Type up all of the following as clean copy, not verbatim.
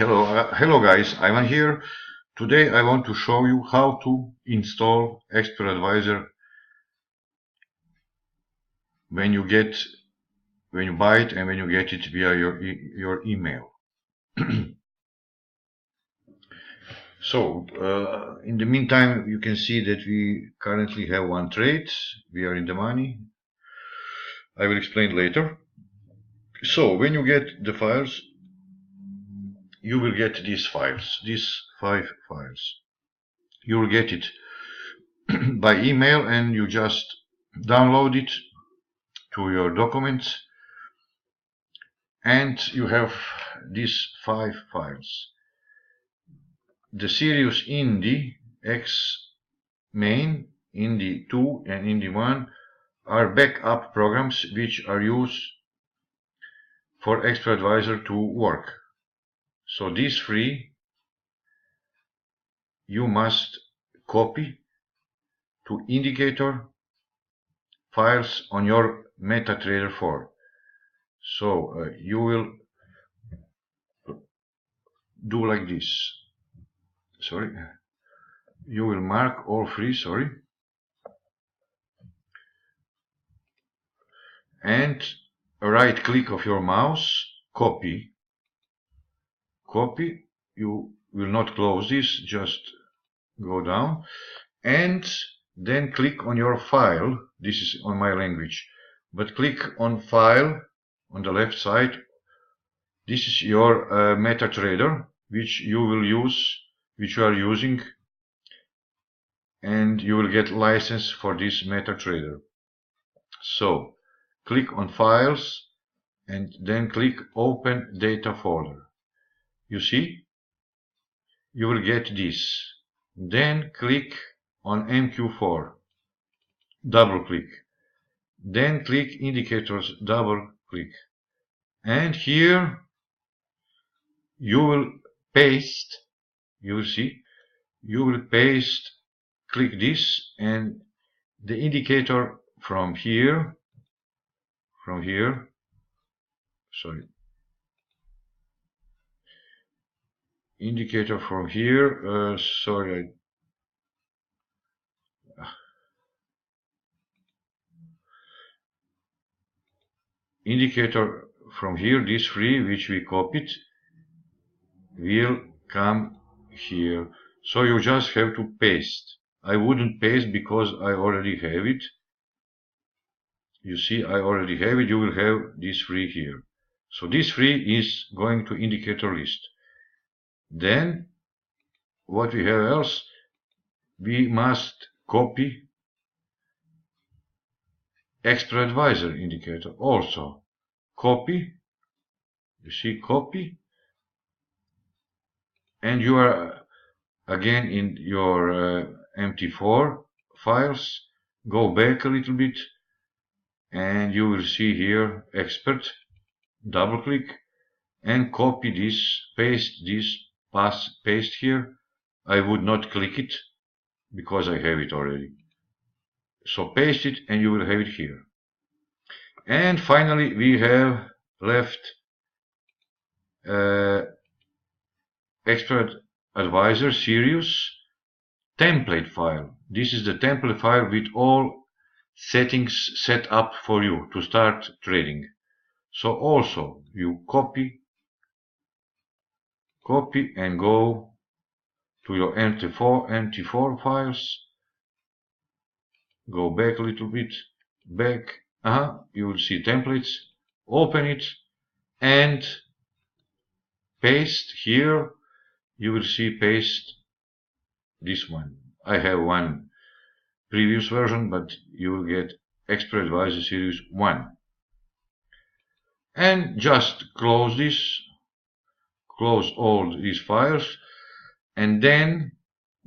Hello guys, Ivan here. Today I want to show you how to install Expert Advisor when you buy it and when you get it via your email. So in the meantime, you can see that we currently have one trade. We are in the money. I will explain later. So when you get the files, you will get these 5 files. You will get it by email and you just download it to your documents, and you have these 5 files. The Sirius Indy X main, Indy 2 and Indy 1 are backup programs which are used for Expert Advisor to work. So these 3 you must copy to indicator files on your MetaTrader 4. So you will do like this. You will mark all 3, and right click of your mouse, copy. You will not close this, just go down, and then click on your file. This is on my language, but click on file on the left side. This is your MetaTrader which you are using, and you will get license for this MetaTrader. So click on files and then click open data folder. You see, you will get this. Then click on MQ4, double click, then click indicators, double click, and here you will paste. You will see, you will paste, click this, and the indicator from here, indicator from here, indicator from here, these 3 which we copied, will come here. So you just have to paste. I wouldn't paste because I already have it. You see, I already have it. You will have these 3 here. So this 3 is going to indicator list. Then what we have else, we must copy Expert Advisor indicator also. Copy, you see, copy, and you are again in your MT4 files. Go back a little bit and you will see here Expert, double click and copy this, paste this, paste here. I would not click it because I have it already. So paste it and you will have it here. And finally we have left Expert Advisor Sirius template file. This is the template file with all settings set up for you to start trading. So also you copy and go to your MT4 files, go back a little bit, you will see templates, open it and paste here. You will see paste this one. I have one previous version, but you will get Expert Advisor Series 1. And just close this, close all these files, and then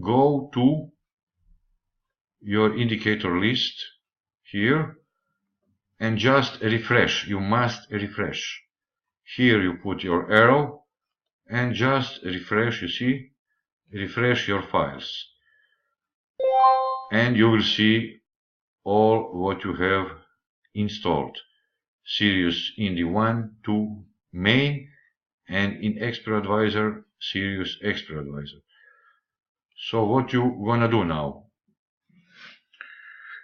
go to your indicator list here and just refresh. You must refresh. Here you put your arrow and just refresh. You see, refresh your files, and you will see all what you have installed. Sirius Indy 1, 2 main and in Expert Advisor, Sirius Expert Advisor. So what you gonna do now?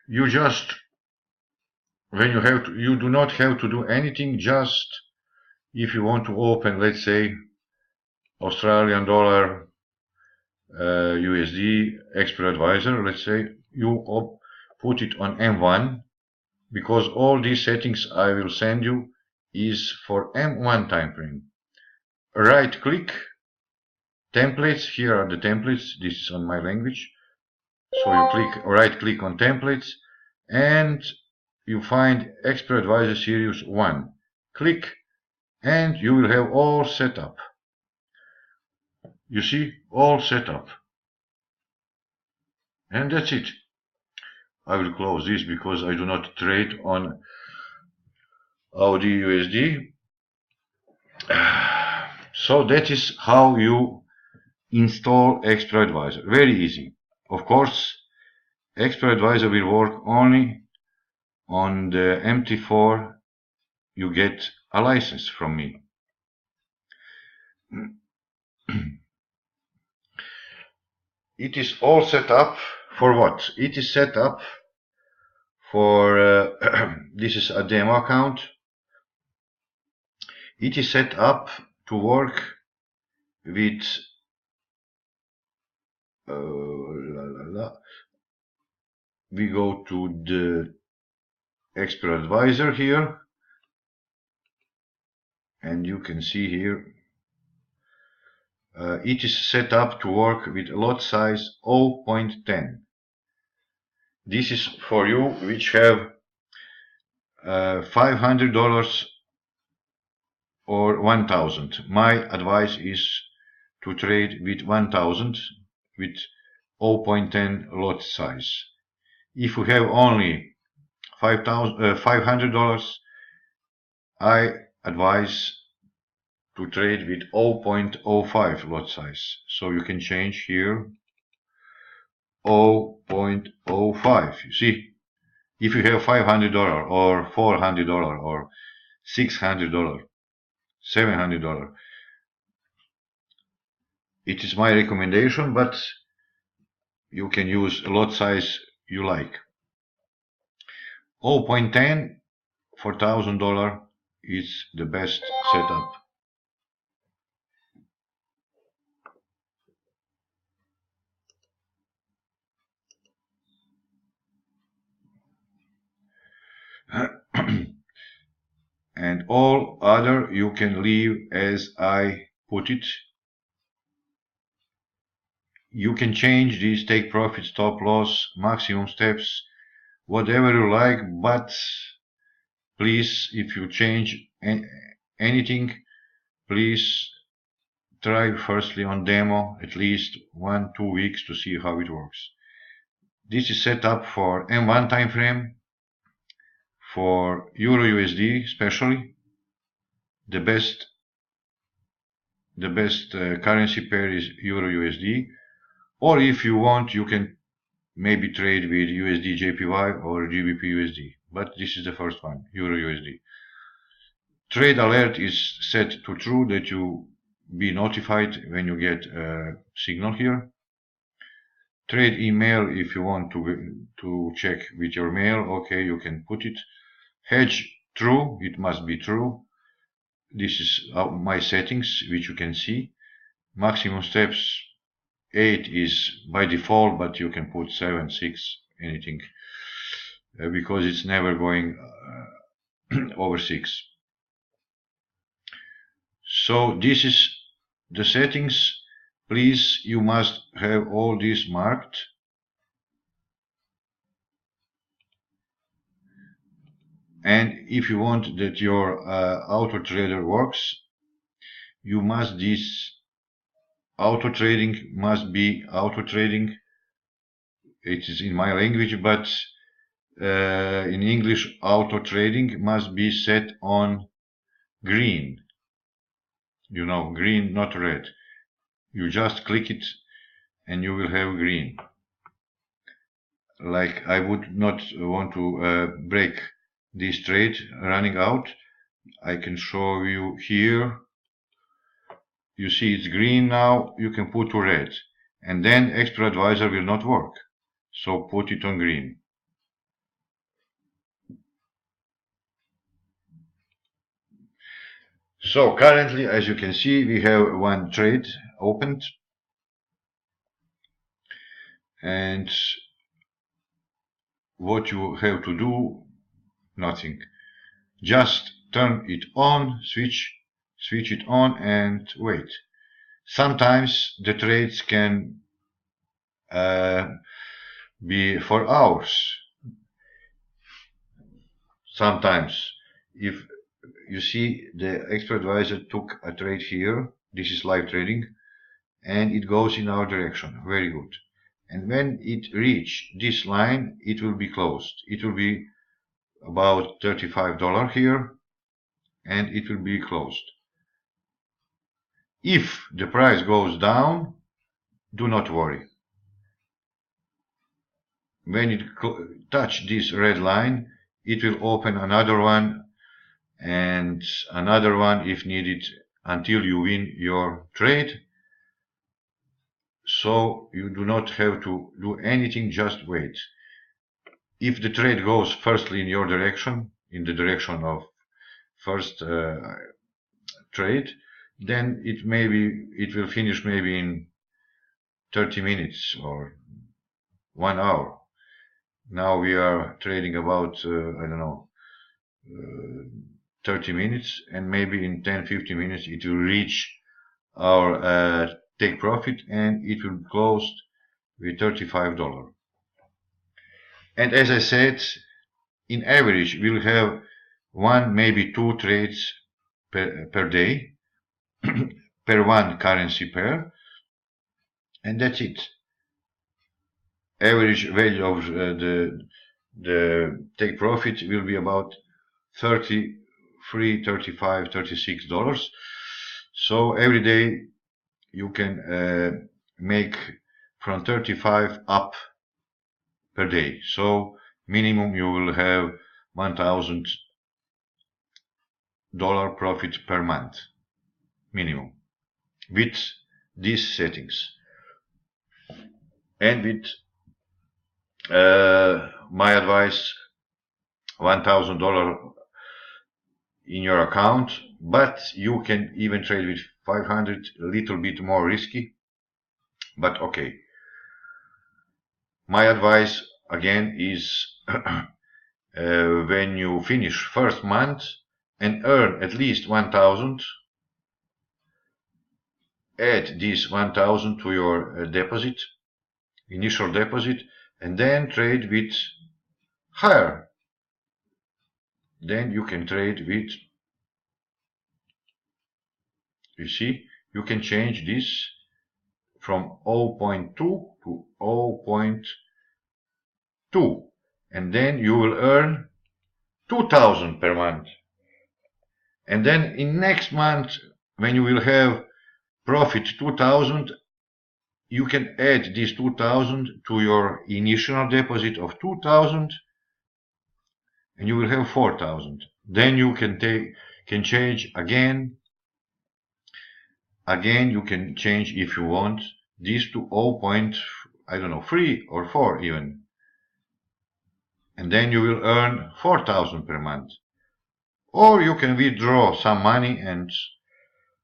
You just, when you do not have to do anything. Just if you want to open, let's say, Australian dollar, USD Expert Advisor, let's say, you put it on M1, because all these settings I will send you is for M1 time frame. Right click, templates. Here are the templates. This is on my language. So you right click on templates, and you find Expert Advisor Series 1. Click, and you will have all set up. You see, all set up. And that's it. I will close this because I do not trade on Audi USD. So that is how you install Expert Advisor. Very easy. Of course, Expert Advisor will work only on the MT4 you get a license from me. It is all set up for what? It is set up for, this is a demo account. It is set up to work with we go to the Expert Advisor here, and you can see here it is set up to work with lot size 0.10. This is for you which have $500 or 1,000. My advice is to trade with 1,000 with 0.10 lot size. If you have only $500, I advise to trade with 0.05 lot size. So you can change here 0.05. You see, if you have $500 or $400 or $600, $700, it is my recommendation, but you can use a lot size you like. 0.10 for $1,000 is the best setup. And all other you can leave as I put it. You can change these take profit, stop loss, maximum steps, whatever you like, but please, if you change anything, please try firstly on demo at least 1-2 weeks to see how it works. This is set up for M1 time frame, for Euro USD especially. The best currency pair is Euro USD, or if you want, you can maybe trade with USD JPY or GBP USD, but this is the first one, Euro USD. Trade alert is set to true, that you be notified when you get a signal here. Trade email, if you want to check with your mail, okay, you can put it. Hedge true, it must be true. This is my settings, which you can see. Maximum steps 8 is by default, but you can put 7, 6, anything, because it's never going over 6. So this is the settings. Please, you must have all these marked. And if you want that your auto trader works, you must, this auto trading must be auto trading. It is in my language, but in English, auto trading must be set on green. You know, green, not red. You just click it and you will have green. Like, I would not want to break this trade running out. I can show you here You see it's green now, you can put to red, and then Expert Advisor will not work. So put it on green. So currently, as you can see, we have one trade opened, and what you have to do, nothing. Just turn it on, switch it on, and wait. Sometimes the trades can be for hours. Sometimes, if you see the Expert Advisor took a trade here, this is live trading, and it goes in our direction. Very good. And when it reach this line, it will be closed. It will be about $35 here, and it will be closed. If the price goes down, do not worry. When it touch this red line, it will open another one and another one if needed until you win your trade. So you do not have to do anything, just wait. If the trade goes firstly in your direction, in the direction of first trade, then it will finish maybe in 30 minutes or 1 hour. Now we are trading about I don't know 30 minutes, and maybe in 10-15 minutes it will reach our take profit, and it will close with $35. And as I said, in average we'll have one, maybe two trades per day per one currency pair, and that's it. Average value of the take profit will be about $33, $35, $36. So every day you can make from 35 up per day. So minimum you will have $1,000 profit per month, minimum, with these settings. And with my advice, $1,000 in your account, but you can even trade with 500, a little bit more risky, but okay. My advice again is when you finish first month and earn at least 1,000, add this 1,000 to your deposit, initial deposit, and then trade with higher. Then you can trade with, you see, you can change this from 0.2 to 0.2, and then you will earn 2,000 per month. And then in next month, when you will have profit 2,000, you can add this 2,000 to your initial deposit of 2,000, and you will have 4,000. Then you can change again. Again, you can change if you want this to 0.3 or 4 even, and then you will earn 4,000 per month. Or you can withdraw some money and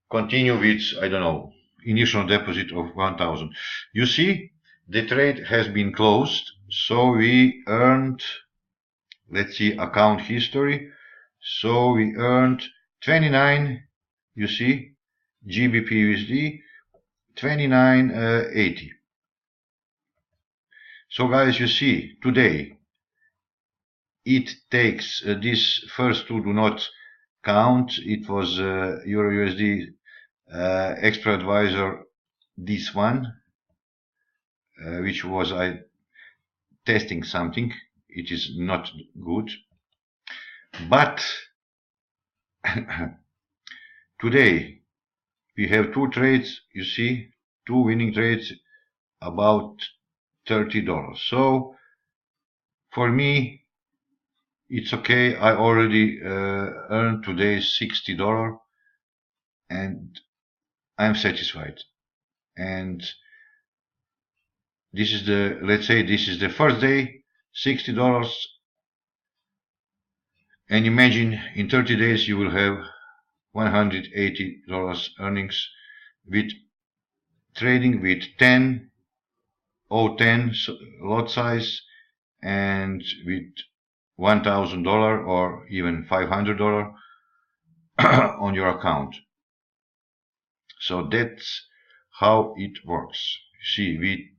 continue with, I don't know, initial deposit of 1,000. You see, the trade has been closed, so we earned, let's see, account history. So we earned 29, you see, GBP USD 29.80. So guys, you see, today it takes these first two do not count. It was Euro USD Expert Advisor, this one, which was I testing something. It is not good, but today we have two trades, you see, two winning trades, about $30. So for me it's okay. I already earned today $60, and I'm satisfied. And this is the, let's say this is the first day, $60. And imagine in 30 days you will have $180 earnings with trading with 10 lot size and with $1,000 or even $500 on your account. So that's how it works. See,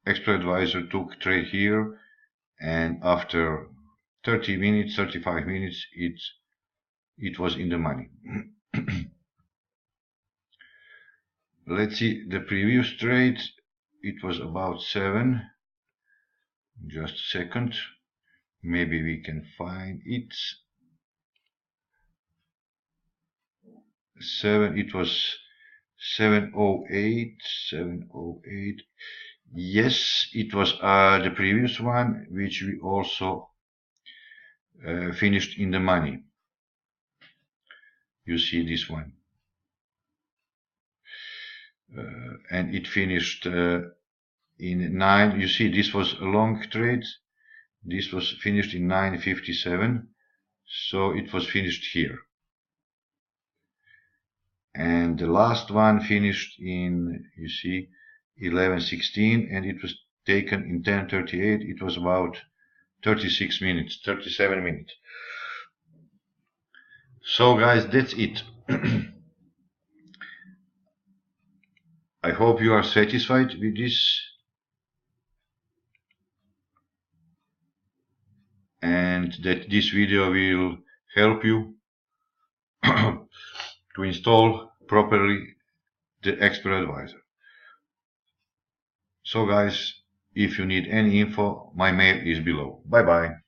Expert Advisor took trade here, and after 30 minutes, 35 minutes, it was in the money. Let's see the previous trade. It was about 7. Just a second. Maybe we can find it. 7. It was 708. 708. Yes, it was the previous one, which we also finished in the money. You see this one. And it finished in 9. You see, this was a long trade. This was finished in 9:57, so it was finished here. And the last one finished in, you see, 11:16, and it was taken in 10:38. It was about 36 minutes, 37 minutes. So guys, that's it. I hope you are satisfied with this, and that this video will help you to install properly the Expert Advisor. So guys, if you need any info, my mail is below. Bye bye.